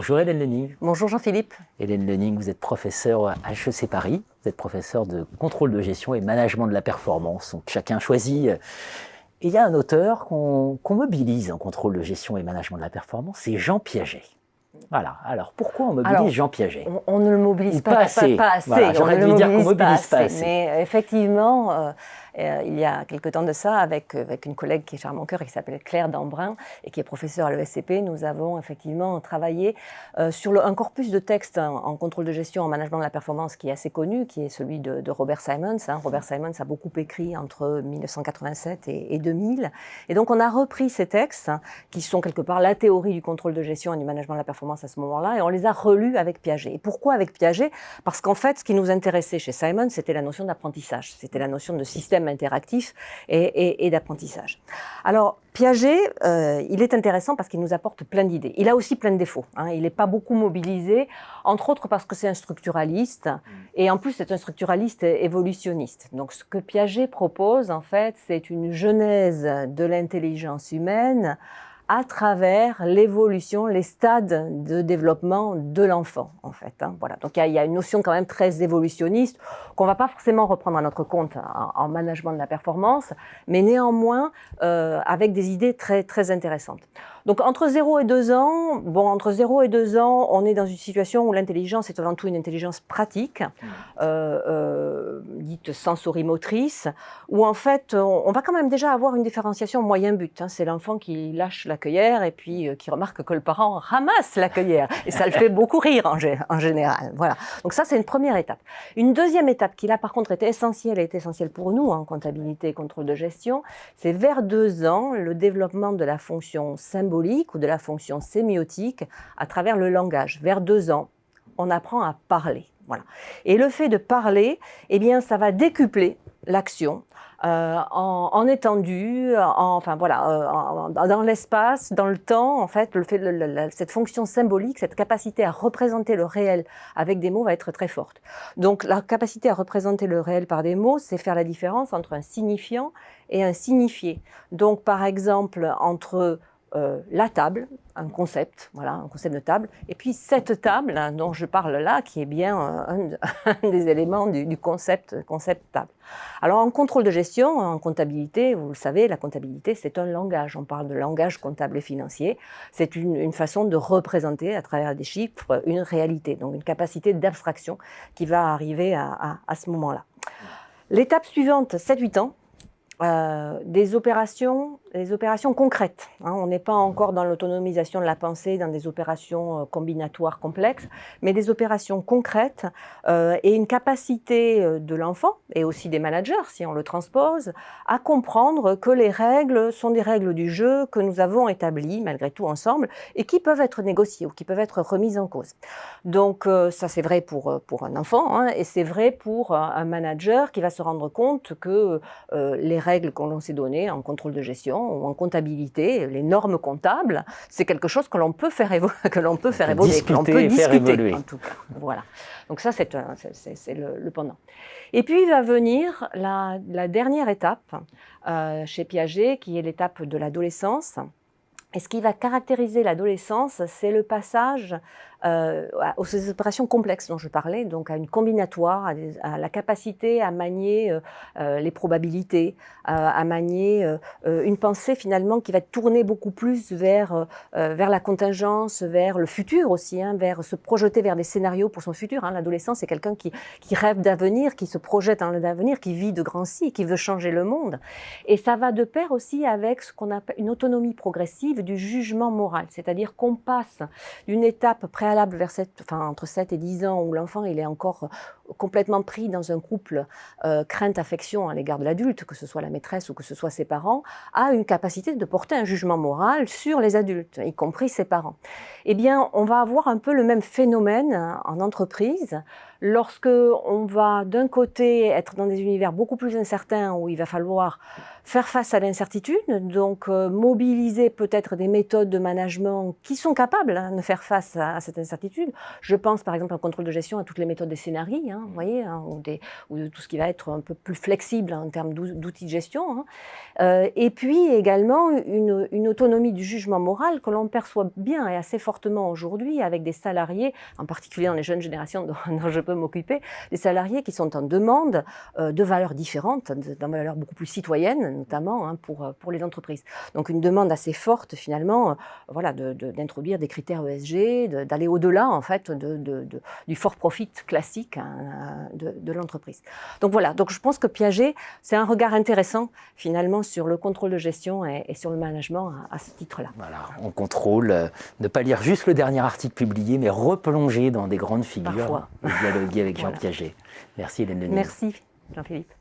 Bonjour Hélène Lening. Bonjour Jean-Philippe. Hélène Lening, vous êtes professeure à HEC Paris, vous êtes professeure de contrôle de gestion et management de la performance, donc chacun choisit. Et il y a un auteur qu'on mobilise en contrôle de gestion et management de la performance, c'est Jean Piaget. Voilà, alors pourquoi on mobilise Jean Piaget? On ne le mobilise pas assez. Voilà, j'aurais dû dire qu'on mobilise pas assez. Mais effectivement, il y a quelque temps de ça, avec une collègue qui est chère à mon cœur et qui s'appelle Claire Dambrun et qui est professeure à l'ESCP, nous avons effectivement travaillé sur un corpus de textes en contrôle de gestion, en management de la performance qui est assez connu, qui est celui de Robert Simons. Robert Simons a beaucoup écrit entre 1987 et 2000. Et donc on a repris ces textes, qui sont quelque part la théorie du contrôle de gestion et du management de la performance à ce moment-là, et on les a relus avec Piaget. Et pourquoi avec Piaget? Parce qu'en fait, ce qui nous intéressait chez Simons, c'était la notion d'apprentissage, c'était la notion de système interactif et d'apprentissage. Alors, Piaget, il est intéressant parce qu'il nous apporte plein d'idées. Il a aussi plein de défauts. Il n'est pas beaucoup mobilisé, entre autres parce que c'est un structuraliste, et en plus c'est un structuraliste évolutionniste. Donc ce que Piaget propose, en fait, c'est une genèse de l'intelligence humaine à travers l'évolution, les stades de développement de l'enfant, en fait. Voilà. Donc il y a une notion quand même très évolutionniste qu'on va pas forcément reprendre à notre compte en management de la performance, mais néanmoins avec des idées très très intéressantes. Donc entre 0 et 2 ans, entre 0 et 2 ans, on est dans une situation où l'intelligence est avant tout une intelligence pratique, dite sensorimotrice, où en fait on va quand même déjà avoir une différenciation moyen-but. C'est l'enfant qui lâche la cueillère et puis qui remarque que le parent ramasse la cueillère. Et ça le fait beaucoup rire en général. Voilà. Donc ça, c'est une première étape. Une deuxième étape qui là par contre est essentielle pour nous en comptabilité et contrôle de gestion, c'est vers 2 ans le développement de la fonction symbolique ou de la fonction sémiotique à travers le langage. Vers 2 ans, on apprend à parler. Voilà. Et le fait de parler, eh bien, ça va décupler l'action en étendue, dans l'espace, dans le temps. En fait, cette fonction symbolique, cette capacité à représenter le réel avec des mots va être très forte. Donc, la capacité à représenter le réel par des mots, c'est faire la différence entre un signifiant et un signifié. Donc, par exemple, entre la table, un concept de table, et puis cette table dont je parle là, qui est bien un des éléments du concept table. Alors en contrôle de gestion, en comptabilité, vous le savez, la comptabilité c'est un langage, on parle de langage comptable et financier, c'est une façon de représenter à travers des chiffres une réalité, donc une capacité d'abstraction qui va arriver à ce moment-là. L'étape suivante, 7-8 ans, des opérations concrètes. On n'est pas encore dans l'autonomisation de la pensée, dans des opérations combinatoires complexes, mais des opérations concrètes et une capacité de l'enfant et aussi des managers, si on le transpose, à comprendre que les règles sont des règles du jeu que nous avons établies malgré tout ensemble et qui peuvent être négociées ou qui peuvent être remises en cause. Donc ça c'est vrai pour un enfant et c'est vrai pour un manager qui va se rendre compte que les règles qu'on s'est données en contrôle de gestion ou en comptabilité, les normes comptables, c'est quelque chose que l'on peut faire évoluer, que l'on peut discuter en tout cas. Voilà. Donc ça, c'est le pendant. Et puis va venir la dernière étape chez Piaget, qui est l'étape de l'adolescence. Et ce qui va caractériser l'adolescence, c'est le passage aux opérations complexes dont je parlais, donc à une combinatoire, à la capacité à manier les probabilités, à manier une pensée finalement qui va tourner beaucoup plus vers la contingence, vers le futur aussi, vers se projeter vers des scénarios pour son futur. L'adolescent, c'est quelqu'un qui rêve d'avenir, qui se projette dans l'avenir, qui vit de grands si, qui veut changer le monde. Et ça va de pair aussi avec ce qu'on appelle une autonomie progressive du jugement moral, c'est-à-dire qu'on passe d'une étape préalable vers entre 7 et 10 ans où l'enfant il est encore complètement pris dans un couple crainte-affection à l'égard de l'adulte, que ce soit la maîtresse ou que ce soit ses parents, a une capacité de porter un jugement moral sur les adultes, y compris ses parents. Eh bien, on va avoir un peu le même phénomène en entreprise lorsque on va d'un côté être dans des univers beaucoup plus incertains où il va falloir faire face à l'incertitude, donc mobiliser peut-être des méthodes de management qui sont capables de faire face à cette certaines certitudes. Je pense par exemple en contrôle de gestion à toutes les méthodes des scénarii, vous voyez, ou de tout ce qui va être un peu plus flexible en termes d'outils de gestion. Et puis également une autonomie du jugement moral que l'on perçoit bien et assez fortement aujourd'hui avec des salariés, en particulier dans les jeunes générations dont je peux m'occuper, des salariés qui sont en demande de valeurs différentes, de valeurs beaucoup plus citoyennes notamment pour les entreprises. Donc une demande assez forte finalement, voilà, d'introduire des critères ESG, d'aller au-delà en fait du for profit classique de l'entreprise. Donc voilà, donc je pense que Piaget, c'est un regard intéressant finalement sur le contrôle de gestion et sur le management à ce titre-là. Voilà, on contrôle, ne pas lire juste le dernier article publié, mais replonger dans des grandes figures. Parfois. Et dialoguer avec Jean Voilà. Piaget. Merci Hélène Denis. Merci Jean-Philippe.